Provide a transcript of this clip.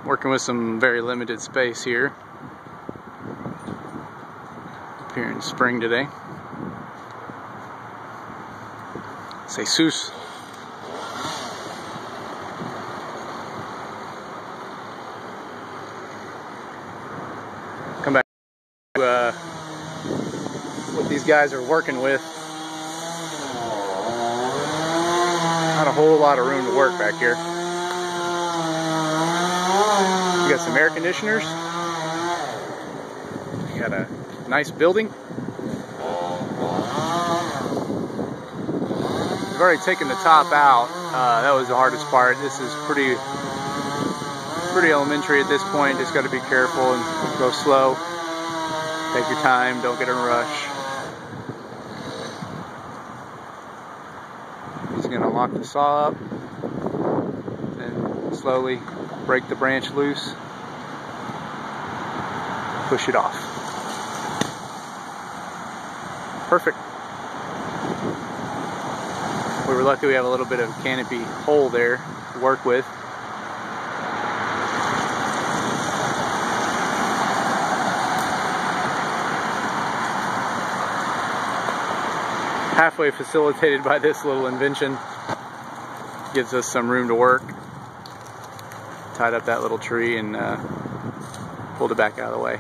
Working with some very limited space here. Up here in spring today. Say Seuss. Come back to what these guys are working with. Not a whole lot of room to work back here. You got some air conditioners. You got a nice building. We've already taken the top out. That was the hardest part. This is pretty elementary at this point. Just got to be careful and go slow. Take your time. Don't get in a rush. Just gonna lock the saw up, then slowly break the branch loose, push it off. Perfect. We were lucky we have a little bit of canopy hole there to work with. Halfway facilitated by this little invention. Gives us some room to work. Tied up that little tree and pulled it back out of the way.